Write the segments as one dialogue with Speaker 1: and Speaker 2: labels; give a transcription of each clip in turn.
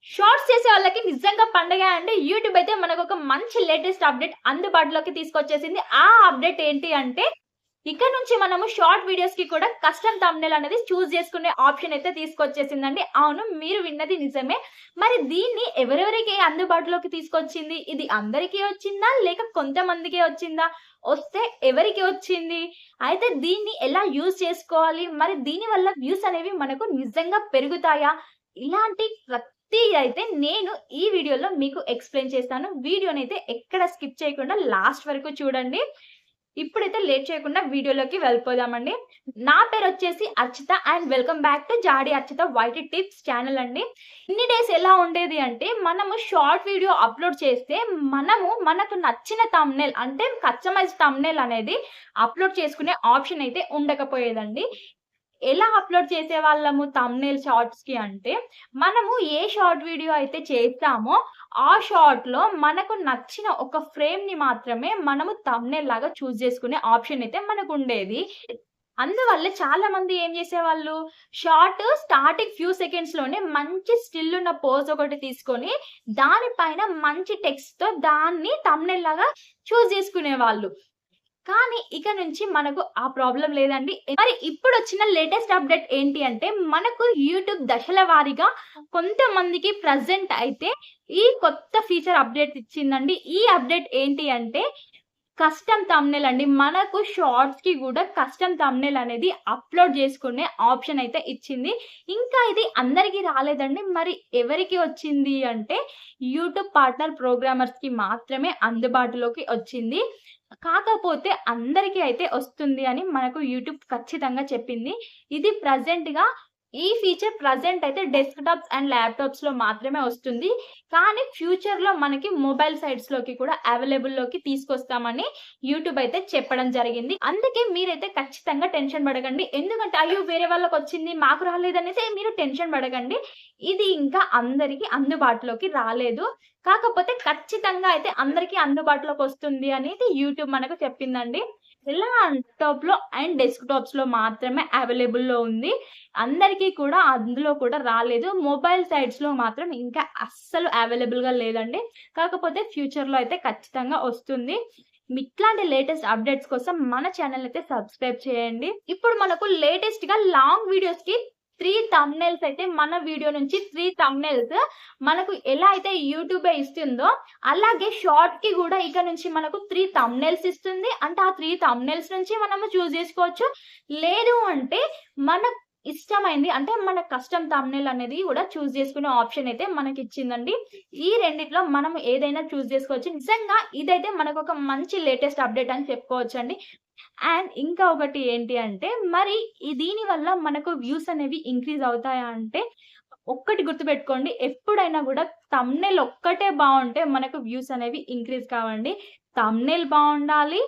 Speaker 1: Shorts చేసే వాళ్ళకి నిజంగా పండగే అండి. యూట్యూబ్ అయితే మనకొక మంచి లేటెస్ట్ అప్డేట్ అందుబాటులోకి తీసుకొచ్చేసింది. ఆ అప్డేట్ ఏంటి అంటే, ఇక నుంచి మనము షార్ట్ వీడియోస్‌కి కూడా కస్టమ్ థంబ్‌నెయిల్ అనేది చూజ్ చేసుకునే ఆప్షన్ అయితే తీసుకొచ్చేసిందండి. అవును, మీరు విన్నది నిజమే. మరి దీన్ని ఎవరెవరికి అందుబాటులోకి తీసుకొచ్చింది? ఇది అందరికీ వచ్చిందా? లేక కొంతమందికే వచ్చిందా? వస్తే ఎవరికి వచ్చింది? అయితే దీన్ని ఎలా యూజ్ చేసుకోవాలి? మరి దీని వల్ల వ్యూస్ అనేవి మనకు నిజంగా పెరుగుతాయా? ఇలాంటి అయితే నేను ఈ వీడియోలో మీకు ఎక్స్‌ప్లెయిన్ చేస్తాను. వీడియోనైతే ఎక్కడ స్కిప్ చేయకుండా లాస్ట్ వరకు చూడండి. ఇప్పుడైతే లేట్ చేయకుండా వీడియోలోకి వెళ్ళిపోదామండి. నా పేరొచ్చేసి Archita and welcome back to జాడీ అర్చిత వైటీ టిప్స్ ఛానల్ అండి. ఇన్ని డేస్ ఎలా ఉండేది అంటే, మనము షార్ట్ వీడియో అప్‌లోడ్ చేస్తే మనకు నచ్చిన థంబ్‌నెయిల్ అంటే కస్టమైజ్ థంబ్‌నెయిల్ అనేది అప్‌లోడ్ చేసుకునే ఆప్షన్ అయితే ఉండకపోయేదండి. ఎలా అప్‌లోడ్ చేసేవాళ్ళము థంబ్‌నెయిల్ షార్ట్స్‌కి అంటే, మనము ఏ షార్ట్ వీడియో అయితే చేస్తామో, ఆ షార్ట్‌లో మనకు నచ్చిన ఒక ఫ్రేమ్‌ని మాత్రమే మనము థంబ్‌నెయిల్ లాగా చూజ్ చేసుకునే ఆప్షన్ అయితే మనకుండేది. అందువల్ల చాలామంది ఏం చేసేవాళ్ళు, స్టార్టింగ్ ఫ్యూ సెకండ్స్‌లోనే మంచి స్టిల్ ఉన్న పోజ్ ఒకటి తీసుకొని, దానిపైన మంచి టెక్స్ట్‌తో దాన్ని థంబ్‌నెయిల్ లాగా చూజ్ చేసుకునేవాళ్ళు. కానీ ఇక నుంచి మనకు ఆ ప్రాబ్లమ్ లేదండి. మరి ఇప్పుడొచ్చిన లేటెస్ట్ అప్‌డేట్ ఏంటి అంటే, మనకు యూట్యూబ్ దశల వారీగా కొంతమందికి ప్రెజెంట్ అయితే ఈ కొత్త ఫీచర్ అప్‌డేట్ ఇచ్చిందండి. ఈ అప్‌డేట్ ఏంటి అంటే, కస్టమ్ థంబ్‌నెయిల్ అండి. మనకు షార్ట్స్‌కి గూడా కస్టమ్ థంబ్‌నెయిల్ అనేది అప్‌లోడ్ చేసుకునే ఆప్షన్ అయితే ఇచ్చింది. ఇంకా ఇది అందరికి రాలేదండి. మరి ఎవరికి వచ్చింది అంటే, యూట్యూబ్ పార్ట్నర్ ప్రోగ్రామర్స్‌కి మాత్రమే అందుబాటులోకి వచ్చింది. కాకపోతే అందరికి అయితే వస్తుంది అని మనకు యూట్యూబ్ ఖచ్చితంగా చెప్పింది. ఇది ఈ ఫీచర్ ప్రెజెంట్ అయితే డెస్క్‌టాప్స్ అండ్ ల్యాప్‌టాప్స్‌లో మాత్రమే వస్తుంది. కానీ ఫ్యూచర్‌లో మనకి మొబైల్ సైట్స్‌లోకి కూడా అవైలబుల్‌లోకి తీసుకొస్తామని యూట్యూబ్ అయితే చెప్పడం జరిగింది. అందుకే మీరైతే ఖచ్చితంగా టెన్షన్ పడకండి. ఎందుకంటే అయ్యో! వేరే వాళ్ళకొచ్చింది మాకు రాలేదనేసి మీరు టెన్షన్ పడకండి. ఇది ఇంకా అందరికి అందుబాటులోకి రాలేదు. కాకపోతే ఖచ్చితంగా అయితే అందరికి అందుబాటులోకొస్తుంది అనేది యూట్యూబ్ మనకు చెప్పిందండి. ల్యాప్‌టాప్‌లో అండ్ డెస్క్‌టాప్స్‌లో మాత్రమే అవైలబుల్‌లో ఉంది. అందరికీ కూడా అందులో కూడా రాలేదు. మొబైల్ సైట్స్‌లో మాత్రం ఇంకా అస్సలు అవైలబుల్‌గా లేదండి. కాకపోతే ఫ్యూచర్‌లో అయితే ఖచ్చితంగా వస్తుంది. ఇట్లాంటి లేటెస్ట్ అప్డేట్స్ కోసం మన ఛానెల్ అయితే సబ్స్క్రైబ్ చేయండి. ఇప్పుడు మనకు లేటెస్ట్‌గా లాంగ్ వీడియోస్‌కి 3 థంబ్‌నెయిల్స్ అయితే మన వీడియో నుంచి 3 థంబ్‌నెయిల్స్ మనకు ఎలా అయితే యూట్యూబే ఇస్తుందో, అలాగే షార్ట్‌కి గూడా ఇక నుంచి మనకు 3 థంబ్‌నెయిల్స్ ఇస్తుంది. అంటే ఆ 3 థంబ్‌నెయిల్స్ నుంచి మనము చూజ్ జేసుకోవచ్చు. లేదు అంటే మన ఇష్టమైంది అంటే మన కస్టమ్ థంబ్‌నెయిల్ అనేది గూడా చూజ్ జేసుకునే ఆప్షన్ అయితే మనకిచ్చిందండి. ఈ రెండిట్లో మనం ఏదైనా చూజ్ జేసుకోవచ్చు. నిజంగా ఇదైతే మనకొక మంచి లేటెస్ట్ అప్డేట్ అని చెప్పుకోవచ్చండి. అండ్ ఇంకా ఒకటి ఏంటి అంటే, మరి దీని వల్ల మనకు వ్యూస్ అనేవి ఇంక్రీజ్ అవుతాయా అంటే, ఒక్కటి గుర్తుపెట్టుకోండి. ఎప్పుడైనా గూడా థంబ్‌నెయిల్ ఒక్కటే బావుంటే మనకు వ్యూస్ అనేవి ఇంక్రీజ్ కావండి. థంబ్‌నెయిల్ బావుండాలి.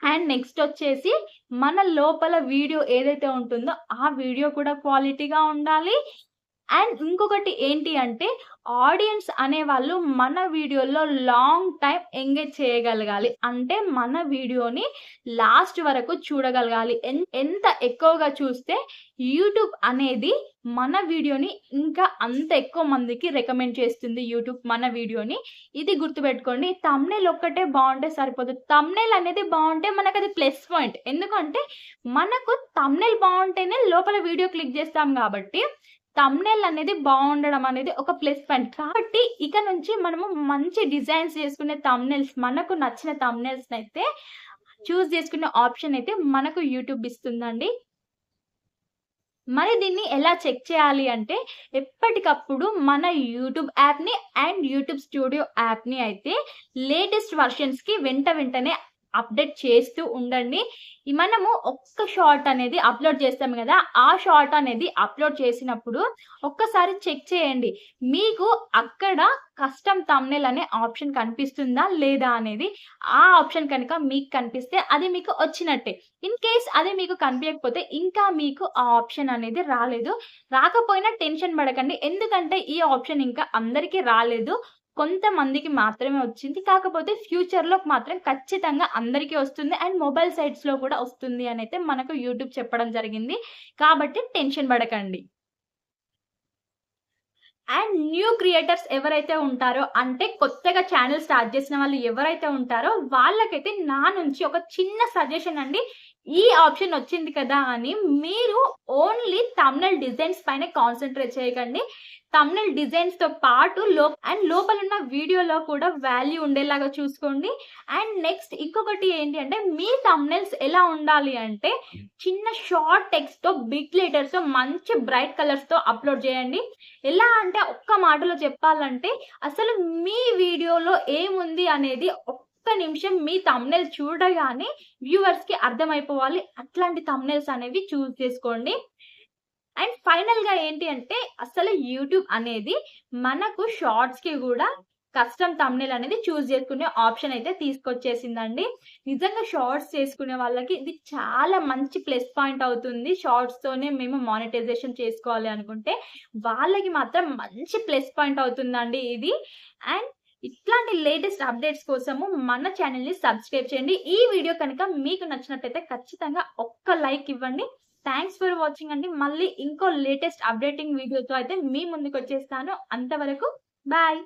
Speaker 1: అండ్ నెక్స్ట్ వచ్చేసి మన లోపల వీడియో ఏదైతే ఉంటుందో, ఆ వీడియో కూడా క్వాలిటీగా ఉండాలి. అండ్ ఇంకొకటి ఏంటి అంటే, ఆడియన్స్ అనేవాళ్ళు మన వీడియోలో లాంగ్ టైమ్ ఎంగేజ్ చేయగలగాలి. అంటే మన వీడియోని లాస్ట్ వరకు చూడగలగాలి. ఎంత ఎక్కువగా చూస్తే యూట్యూబ్ అనేది మన వీడియోని ఇంకా అంత ఎక్కువ మందికి రికమెండ్ చేస్తుంది యూట్యూబ్ మన వీడియోని. ఇది గుర్తుపెట్టుకోండి. థంబ్‌నెయిల్ ఒక్కటే బావుంటే సరిపోదు. థంబ్‌నెయిల్ అనేది బావుంటే మనకది ప్లస్ పాయింట్. ఎందుకంటే మనకు థంబ్‌నెయిల్ బావుంటేనే లోపల వీడియో క్లిక్ చేస్తాం గాబట్టి థంబ్‌నెయిల్ అనేది బావుండడం అనేది ఒక ప్లస్ పాయింట్. కాబట్టి ఇక నుంచి మనము మంచి డిజైన్స్ చేసుకునే మనకు నచ్చిన థంబ్‌నెయిల్స్‌నైతే చూజ్ చేసుకునే ఆప్షన్ అయితే మనకు యూట్యూబ్ ఇస్తుందండి. మరి దీన్ని ఎలా చెక్ చేయాలి అంటే, ఎప్పటికప్పుడు మన యూట్యూబ్ యాప్‌ని అండ్ యూట్యూబ్ స్టూడియో యాప్‌ని అయితే లేటెస్ట్ వెర్షన్స్‌కి వెంటనే అప్డేట్ చేస్తూ ఉండండి. మనము ఒక్క షార్ట్ అనేది అప్‌లోడ్ చేస్తాం గదా! ఆ షార్ట్ అనేది అప్‌లోడ్ చేసినప్పుడు ఒక్కసారి చెక్ చేయండి. మీకు అక్కడ కస్టమ్ థంబ్‌నెయిల్ అనే ఆప్షన్ కనిపిస్తుందా? లేదా? అనేది. ఆ ఆప్షన్ కనుక మీకు కనిపిస్తే అది మీకు వచ్చినట్టే. ఇన్ కేస్ అది మీకు కనిపియకపోతే ఇంకా మీకు ఆ ఆప్షన్ అనేది రాలేదు. రాకపోయినా టెన్షన్ పడకండి. ఎందుకంటే ఈ ఆప్షన్ ఇంకా అందరికి రాలేదు. కొంతమందికి మాత్రమే వచ్చింది. కాకపోతే ఫ్యూచర్‌లో మాత్రం ఖచ్చితంగా అందరికీ వస్తుంది. అండ్ మొబైల్ సైట్స్‌లో కూడా వస్తుంది అనైతే మనకు యూట్యూబ్ చెప్పడం జరిగింది. కాబట్టి టెన్షన్ పడకండి. అండ్ న్యూ క్రియేటర్స్ ఎవరైతే ఉంటారో, అంటే కొత్తగా ఛానల్ స్టార్ట్ చేసిన వాళ్ళు ఎవరైతే ఉంటారో వాళ్ళకైతే నా నుంచి ఒక చిన్న సజెషన్ అండి. ఈ ఆప్షన్ వచ్చింది కదా అని మీరు ఓన్లీ థంబ్‌నెయిల్ డిజైన్స్ పైన కాన్సంట్రేట్ చేయకండి. థంబ్‌నెయిల్ డిజైన్స్‌తో పాటు లోపలున్న వీడియోలో కూడా వాల్యూ ఉండేలాగా చూసుకోండి. అండ్ నెక్స్ట్ ఇంకొకటి ఏంటి అంటే, మీ థంబ్‌నెయిల్స్ ఎలా ఉండాలి అంటే చిన్న షార్ట్ టెక్స్ట్‌తో, బిగ్ లెటర్స్‌తో, మంచి బ్రైట్ కలర్స్‌తో అప్‌లోడ్ చేయండి. ఎలా అంటే ఒక్క మాటలో చెప్పాలంటే, అసలు మీ వీడియోలో ఏముంది అనేది ఒక్క నిమిషం మీ థంబ్‌నెయిల్ చూడగానే వ్యూవర్స్‌కి అర్థమైపోవాలి. అట్లాంటి థంబ్‌నెయిల్స్ అనేవి చూజ్ చేసుకోండి. అండ్ ఫైనల్‌గా ఏంటి అంటే, అసలు యూట్యూబ్ అనేది మనకు షార్ట్స్‌కి గూడా కస్టమ్ థంబ్‌నెయిల్ అనేది చూజ్ చేసుకునే ఆప్షన్ అయితే తీసుకొచ్చేసిందండి. నిజంగా షార్ట్స్ చేసుకునే వాళ్ళకి ఇది చాలా మంచి ప్లస్ పాయింట్ అవుతుంది. షార్ట్స్‌తోనే మేము మానిటైజేషన్ చేసుకోవాలి అనుకుంటే, వాళ్ళకి మాత్రం మంచి ప్లస్ పాయింట్ అవుతుందండి ఇది. అండ్ ఇట్లాంటి లేటెస్ట్ అప్డేట్స్ కోసము మన ఛానెల్‌ని సబ్స్క్రైబ్ చేయండి. ఈ వీడియో కనుక మీకు నచ్చినట్టయితే ఖచ్చితంగా ఒక్క లైక్ ఇవ్వండి. థాంక్స్ ఫర్ వాచింగ్ అండి. మళ్ళీ ఇంకో లేటెస్ట్ అప్డేటింగ్ వీడియోతో అయితే మీ ముందుకొచ్చేస్తాను. అంతవరకు బాయ్.